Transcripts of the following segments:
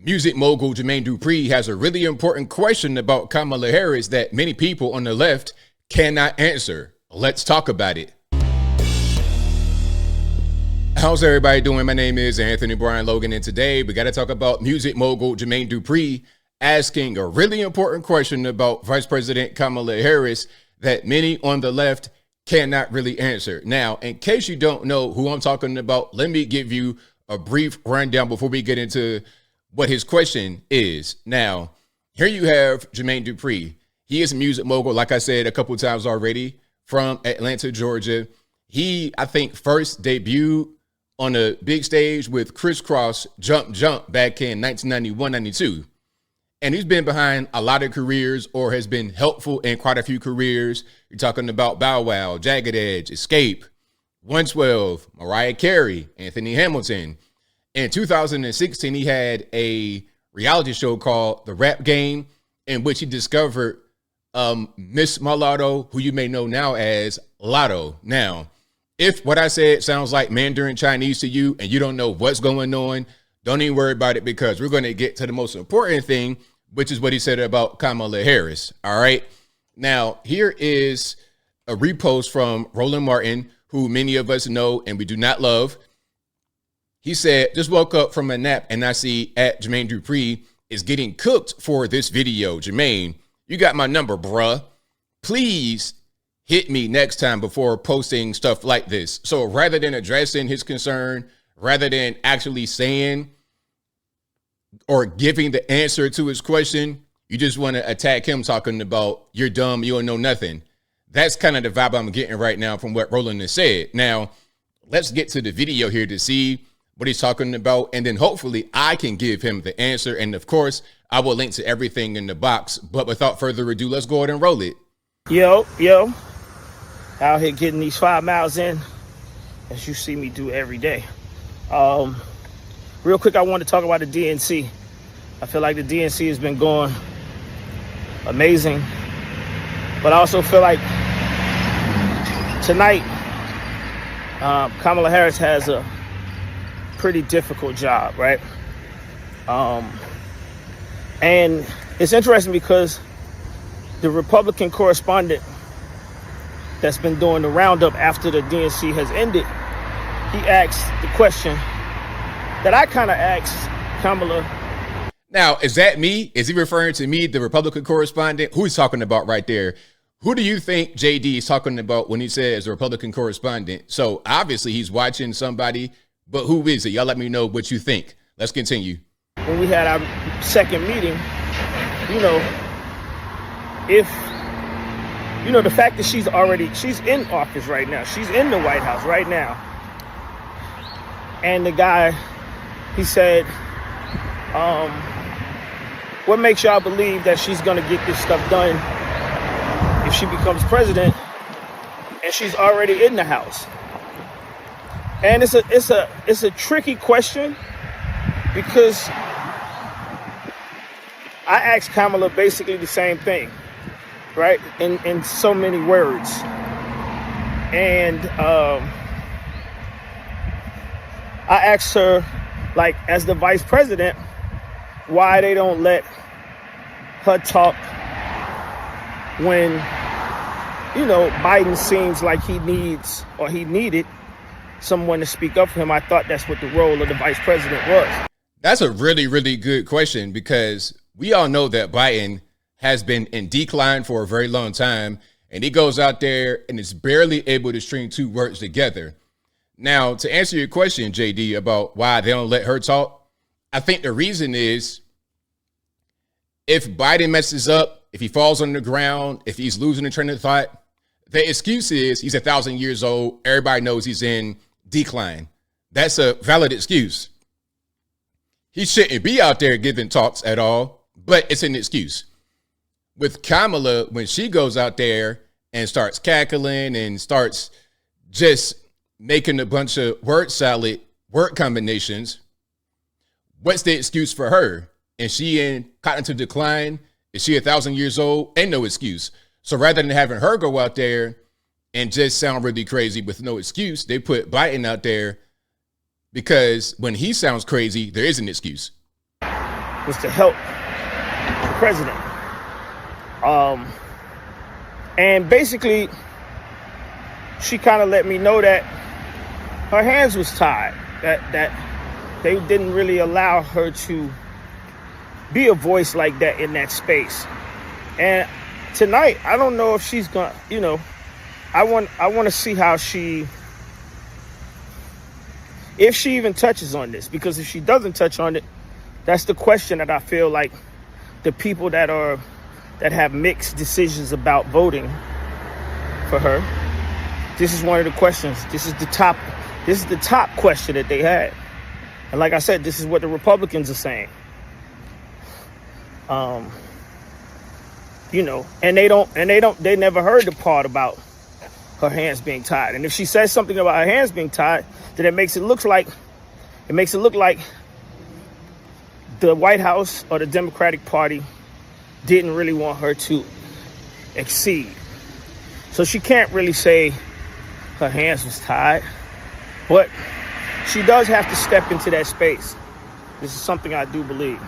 Music mogul Jermaine Dupri has a really important question about Kamala Harris that many people on the left cannot answer. Let's talk about it. How's everybody doing? My name is Anthony Brian Logan, and today we got to talk about music mogul Jermaine Dupri asking a really important question about Vice President Kamala Harris that many on the left cannot really answer. Now, in case you don't know who I'm talking about, let me give you a brief rundown before we get into what his question is. Now, here you have Jermaine Dupri. He is a music mogul, like I said a couple times already, from Atlanta, Georgia. He, I think, first debuted on a big stage with Criss Cross Jump Jump back in 1991-92. And he's been behind a lot of careers or has been helpful in quite a few careers. You're talking about Bow Wow, Jagged Edge, Escape, 112, Mariah Carey, Anthony Hamilton. In 2016, he had a reality show called The Rap Game, in which he discovered Miss Mulatto, who you may know now as Lotto. Now, if what I said sounds like Mandarin Chinese to you and you don't know what's going on, don't even worry about it, because we're going to get to the most important thing, which is what he said about Kamala Harris. All right. Now, here is a repost from Roland Martin, who many of us know and we do not love. He said, just woke up from a nap and I see at Jermaine Dupri is getting cooked for this video. Jermaine, you got my number, bruh. Please hit me next time before posting stuff like this. So rather than addressing his concern, rather than actually saying or giving the answer to his question, you just want to attack him talking about you're dumb, you don't know nothing. That's kind of the vibe I'm getting right now from what Roland has said. Now, let's get to the video here to see what he's talking about, and then hopefully I can give him the answer. And of course, I will link to everything in the box. But without further ado, let's go ahead and roll it. Yo, out here getting these 5 miles in, as you see me do every day. Real quick, I want to talk about the DNC. I feel like the DNC has been going amazing, but I also feel like tonight, Kamala Harris has a pretty difficult job, right? And it's interesting because the Republican correspondent that's been doing the roundup after the DNC has ended, he asked the question that I kind of asked Kamala. Now, is that me? Is he referring to me, the Republican correspondent? Who he's talking about right there? Who do you think JD is talking about when he says the Republican correspondent? So obviously he's watching somebody, but who is it? Y'all let me know what you think. Let's continue. When we had our second meeting, the fact that she's in office right now. She's in the White House right now. And the guy, he said, what makes y'all believe that she's going to get this stuff done if she becomes president and she's already in the House? And it's a tricky question, because I asked Kamala basically the same thing, right? In so many words. And I asked her, like, as the vice president, why they don't let her talk when, Biden seems like he needed someone to speak up for him. I thought that's what the role of the vice president was. That's a really, really good question, because we all know that Biden has been in decline for a very long time, and he goes out there and is barely able to string 2 words together. Now, to answer your question, JD, about why they don't let her talk, I think the reason is if Biden messes up, if he falls on the ground, if he's losing the train of thought, the excuse is he's 1,000 years old. Everybody knows he's in decline. That's a valid excuse. He shouldn't be out there giving talks at all, but it's an excuse. With Kamala, when she goes out there and starts cackling and starts just making a bunch of word salad word combinations, what's the excuse for her? And she in cognitive decline? Is she 1,000 years old? Ain't no excuse. So rather than having her go out there and just sound really crazy with no excuse, they put Biden out there because when he sounds crazy, there is an excuse. was to help the president. And basically, she kind of let me know that her hands was tied, that they didn't really allow her to be a voice like that in that space. And tonight, I don't know if she's gonna, I want to see how if she even touches on this, because if she doesn't touch on it, that's the question that I feel like the people that have mixed decisions about voting for her, this is one of the questions. This is the top question that they had. And like I said, this is what the Republicans are saying. And they never heard the part about her hands being tied. And if she says something about her hands being tied, then it makes it look like the White House or the Democratic Party didn't really want her to exceed. So she can't really say her hands was tied, but she does have to step into that space. This is something I do believe.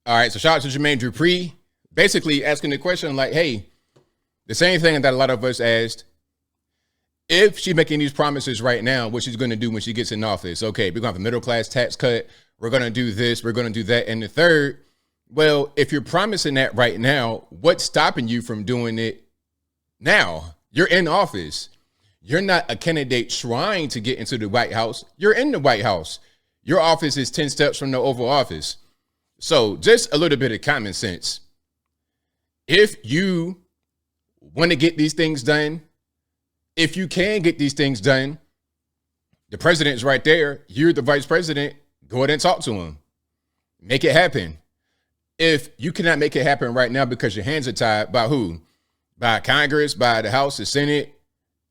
All right, so shout out to Jermaine Dupri, basically asking the question like, hey, the same thing that a lot of us asked, if she's making these promises right now, what she's going to do when she gets in office. Okay, we're going to have a middle class tax cut. We're going to do this. We're going to do that. And the third, well, if you're promising that right now, what's stopping you from doing it now? You're in office. You're not a candidate trying to get into the White House. You're in the White House. Your office is 10 steps from the Oval Office. So just a little bit of common sense. If you want to get these things done, if you can get these things done, the president's right there. You're the vice president. Go ahead and talk to him. Make it happen. If you cannot make it happen right now because your hands are tied, by who? By Congress, by the House, the Senate.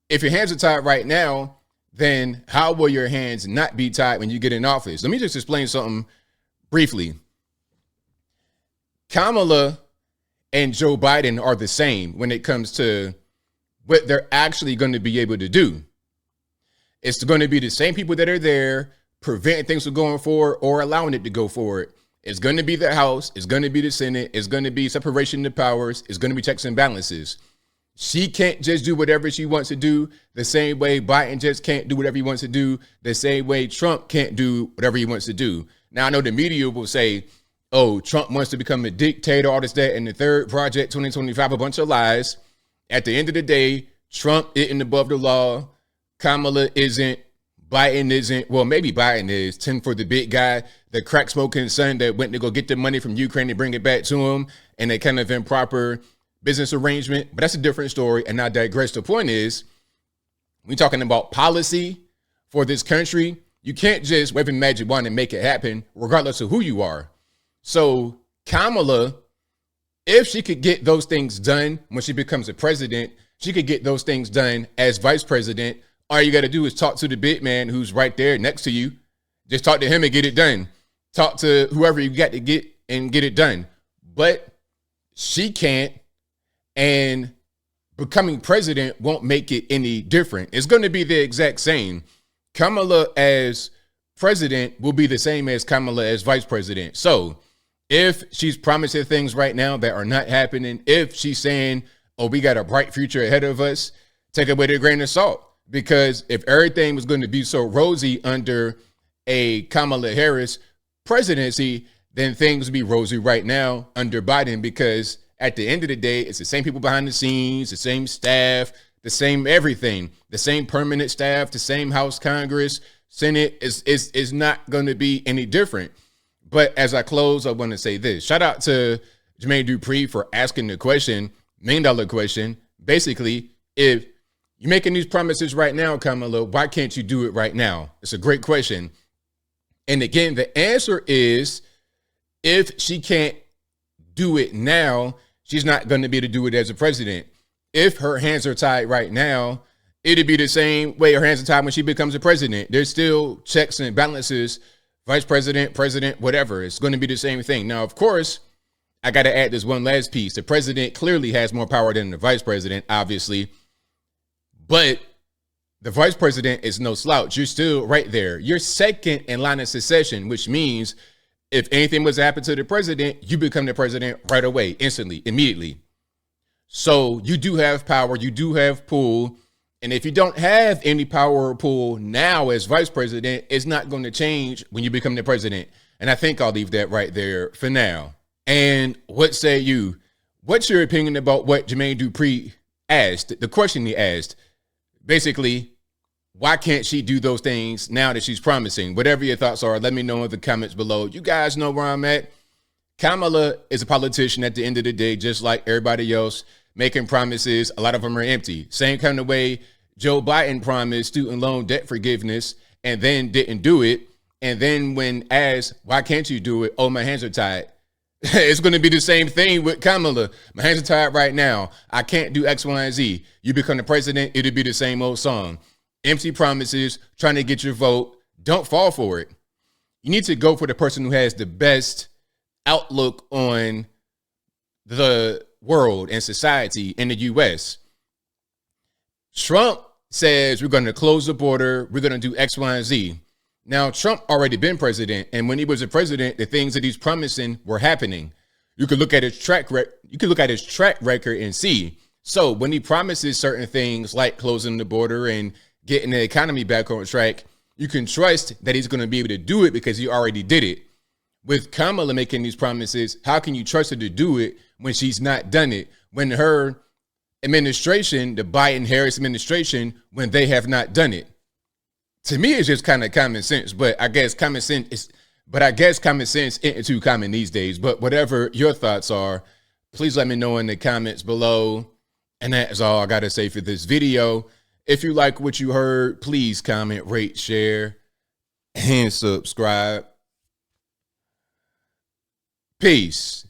If your hands are tied right now, then how will your hands not be tied when you get in office? Let me just explain something briefly. Kamala and Joe Biden are the same when it comes to what they're actually going to be able to do. It's going to be the same people that are there preventing things from going forward or allowing it to go forward. It's going to be the House. It's going to be the Senate. It's going to be separation of powers. It's going to be checks and balances. She can't just do whatever she wants to do the same way Biden just can't do whatever he wants to do, the same way Trump can't do whatever he wants to do. Now, I know the media will say, oh, Trump wants to become a dictator, all this, that, and the third project, 2025, a bunch of lies. At the end of the day, Trump isn't above the law. Kamala isn't. Biden isn't. Well, maybe Biden is. 10 for the big guy, the crack smoking son that went to go get the money from Ukraine and bring it back to him, and a kind of improper business arrangement. But that's a different story, and I digress. The point is, we're talking about policy for this country. You can't just wave a magic wand and make it happen, regardless of who you are. So Kamala, if she could get those things done when she becomes a president, she could get those things done as vice president. All you got to do is talk to the big man who's right there next to you. Just talk to him and get it done. Talk to whoever you got to get and get it done. But she can't, and becoming president won't make it any different. It's going to be the exact same. Kamala as president will be the same as Kamala as vice president. So if she's promising things right now that are not happening, if she's saying, oh, we got a bright future ahead of us, take it with a grain of salt. Because if everything was going to be so rosy under a Kamala Harris presidency, then things would be rosy right now under Biden. Because at the end of the day, it's the same people behind the scenes, the same staff, the same everything, the same permanent staff, the same House, Congress, Senate is not going to be any different. But as I close, I want to say this. Shout out to Jermaine Dupri for asking the question, $1 million question. Basically, if you're making these promises right now, Kamala, why can't you do it right now? It's a great question. And again, the answer is, if she can't do it now, she's not going to be able to do it as a president. If her hands are tied right now, it'd be the same way her hands are tied when she becomes a president. There's still checks and balances, vice president, president, whatever. It's going to be the same thing. Now, of course, I got to add this one last piece. The president clearly has more power than the vice president, obviously. But the vice president is no slouch. You're still right there. You're second in line of succession, which means If anything was to happen to the president, you become the president right away, instantly, immediately. So you do have power, you do have pull. And if you don't have any power or pull now as vice president, it's not going to change when you become the president. And I think I'll leave that right there for now. And what say you? What's your opinion about what Jermaine Dupri asked? The question he asked, basically, why can't she do those things now that she's promising? Whatever your thoughts are, let me know in the comments below. You guys know where I'm at. Kamala is a politician at the end of the day, just like everybody else, making promises. A lot of them are empty. Same kind of way Joe Biden promised student loan debt forgiveness and then didn't do it. And then when asked, why can't you do it? Oh, my hands are tied. It's going to be the same thing with Kamala. My hands are tied right now. I can't do X, Y, and Z. You become the president, it'll be the same old song. Empty promises, trying to get your vote. Don't fall for it. You need to go for the person who has the best outlook on the world and society in the U.S. Trump says we're going to close the border. We're going to do X, Y, and Z. Now, Trump already been president, and when he was a president, the things that he's promising were happening. You could look at his track record and see. So when he promises certain things like closing the border and getting the economy back on track, you can trust that he's going to be able to do it because he already did it. With Kamala making these promises, how can you trust her to do it when she's not done it? When her administration, the Biden-Harris administration, when they have not done it? To me, it's just kind of common sense, but I guess common sense isn't too common these days. But whatever your thoughts are, please let me know in the comments below. And that's all I got to say for this video. If you like what you heard, please comment, rate, share, and subscribe. Peace.